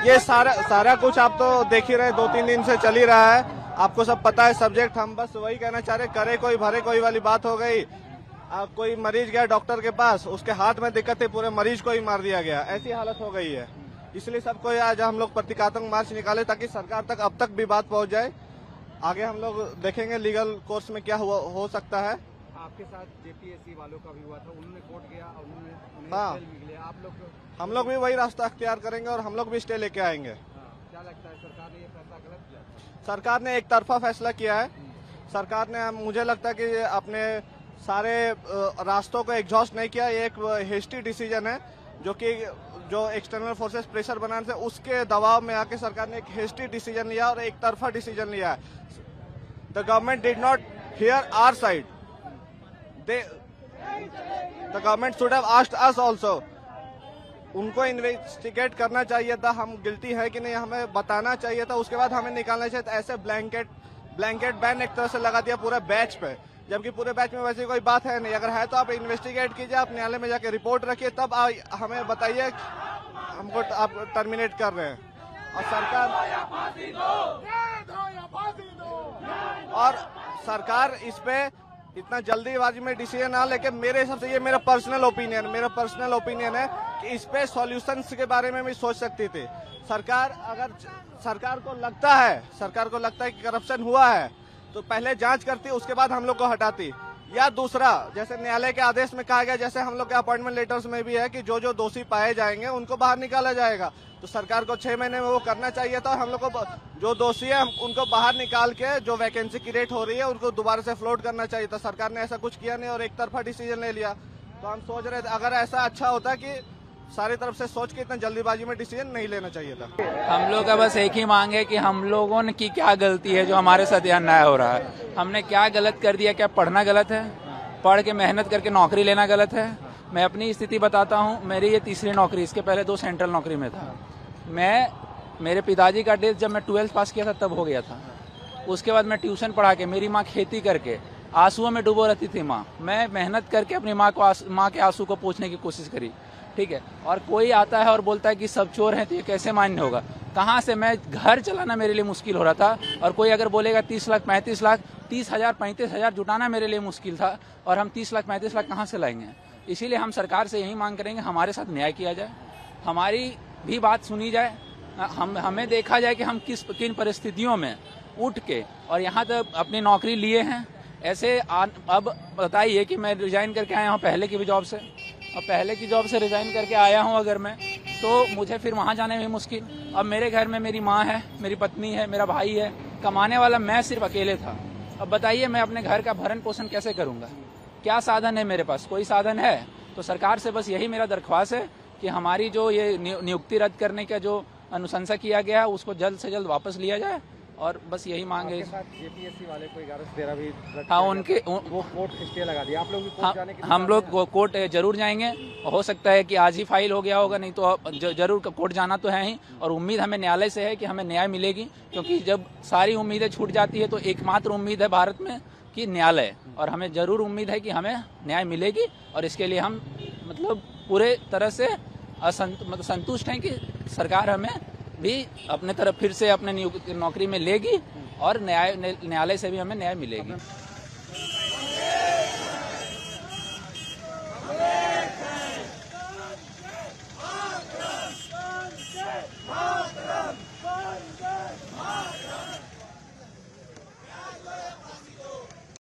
ये सारा कुछ आप तो देख ही रहे, 2-3 दिन से चल ही रहा है, आपको सब पता है सब्जेक्ट। हम बस वही कहना चाह रहे, करे कोई भरे कोई वाली बात हो गई। कोई मरीज गया डॉक्टर के पास, उसके हाथ में दिक्कत है, पूरे मरीज को ही मार दिया गया, ऐसी हालत हो गई है। इसलिए सबको आज हम लोग प्रतीकात्मक मार्च निकाले ताकि सरकार तक अब तक भी बात पहुंच जाए। आगे हम लोग देखेंगे लीगल कोर्स में क्या हो सकता है। आपके साथ जेपीएससी वालों का भी हुआ था, उन्होंने कोर्ट गया और उन्होंने हाँ, आप लोग हम लोग भी वही रास्ता अख्तियार करेंगे और हम लोग भी स्टे लेके आएंगे। क्या लगता है सरकार ने ये फैसला गलत किया? सरकार ने एक तरफा फैसला किया है। सरकार ने, मुझे लगता है कि अपने सारे रास्तों को एग्जॉस्ट नहीं किया। ये एक हेस्टी डिसीजन है जो एक्सटर्नल फोर्सेस प्रेशर बनाने से उसके दबाव में आके सरकार ने एक हेस्टी डिसीजन लिया और एक तरफा डिसीजन लिया है। The government did not hear our side, the government should have asked us also. उनको इन्वेस्टिगेट करना चाहिए था, हम गिल्टी है कि नहीं हमें बताना चाहिए था, उसके बाद हमें निकालना चाहिए था। ऐसे ब्लैंकेट बैन एक तरह से लगा दिया पूरे बैच पे, जबकि पूरे बैच में वैसे कोई बात है नहीं। अगर है तो आप इन्वेस्टिगेट कीजिए, आप न्यायालय में जाके रिपोर्ट रखिए, तब हमें बताइए हमको आप टर्मिनेट कर रहे हैं। और सरकार इस पे इतना जल्दीबाजी में डिसीजन ना लेके, मेरे हिसाब से, ये मेरा पर्सनल ओपिनियन है कि इस पे सॉल्यूशंस के बारे में भी सोच सकती थी सरकार। अगर सरकार को लगता है कि करप्शन हुआ है तो पहले जांच करती, उसके बाद हम लोग को हटाती। या दूसरा, जैसे न्यायालय के आदेश में कहा गया, जैसे हम लोग के अपॉइंटमेंट लेटर्स में भी है कि जो दोषी पाए जाएंगे उनको बाहर निकाला जाएगा, तो सरकार को 6 महीने में वो करना चाहिए था। हम लोग को जो दोषी है उनको बाहर निकाल के जो वैकेंसी क्रिएट हो रही है उनको दोबारा से फ्लोट करना चाहिए था। सरकार ने ऐसा कुछ किया नहीं और एक तरफा डिसीजन ले लिया। तो हम सोच रहे थे अगर ऐसा अच्छा होता कि सारी तरफ से सोच के इतना जल्दीबाजी में डिसीजन नहीं लेना चाहिए था। हम लोग का बस एक ही मांग है कि हम लोगों की क्या गलती है जो हमारे साथ यह अन्याय हो रहा है। हमने क्या गलत कर दिया? क्या पढ़ना गलत है? पढ़ के मेहनत करके नौकरी लेना गलत है? मैं अपनी स्थिति बताता हूँ, मेरी ये तीसरी नौकरी, इसके पहले 2 सेंट्रल नौकरी में था। मेरे पिताजी का डेथ जब मैं 12th पास किया था तब हो गया था। उसके बाद मैं ट्यूशन पढ़ा के, मेरी माँ खेती करके आंसुओं में डूबो रहती थी माँ, मैं मेहनत करके अपनी माँ के आंसू को पोंछने की कोशिश करी, ठीक है। और कोई आता है और बोलता है कि सब चोर हैं, तो ये कैसे मान्य होगा? कहाँ से? मैं घर चलाना मेरे लिए मुश्किल हो रहा था, और कोई अगर बोलेगा 30 लाख 35 लाख 30,000 35,000 जुटाना मेरे लिए मुश्किल था, और हम 30 लाख 35 लाख कहाँ से लाएंगे? इसीलिए हम सरकार से यही मांग करेंगे, हमारे साथ न्याय किया जाए, हमारी भी बात सुनी जाए, हमें देखा जाए कि हम किन परिस्थितियों में उठ के और यहाँ तक अपनी नौकरी लिए हैं। ऐसे अब बताइए कि मैं रिजाइन करके आया हूँ पहले की भी जॉब से, और पहले की जॉब से रिजाइन करके आया हूँ अगर मैं, तो मुझे फिर वहाँ जाने में मुश्किल। अब मेरे घर में मेरी माँ है, मेरी पत्नी है, मेरा भाई है, कमाने वाला मैं सिर्फ अकेले था। अब बताइए मैं अपने घर का भरण पोषण कैसे करूँगा? क्या साधन है मेरे पास? कोई साधन है? तो सरकार से बस यही मेरा दरख्वास्त है कि हमारी जो ये नियुक्ति रद्द करने का जो अनुशंसा किया गया है उसको जल्द से जल्द वापस लिया जाए, और बस यही मांग है। जेपीएससी वाले को 11 से 13 भी, हाँ, वो कोर्ट स्टे लगा दिया। आप लोग भी कोर्ट जाने की? हम लोग कोर्ट जरूर जाएंगे, हो सकता है कि आज ही फाइल हो गया होगा, नहीं तो जरूर कोर्ट जाना तो है ही। और उम्मीद हमें न्यायालय से है कि हमें न्याय मिलेगी, क्योंकि जब सारी उम्मीदें छूट जाती है तो एकमात्र उम्मीद है भारत में कि न्यायालय, और हमें जरूर उम्मीद है कि हमें न्याय मिलेगी। और इसके लिए हम पूरे तरह से संतुष्ट हैं कि सरकार हमें भी अपने तरफ फिर से अपने नौकरी में लेगी, और न्यायालय से भी हमें न्याय मिलेगी।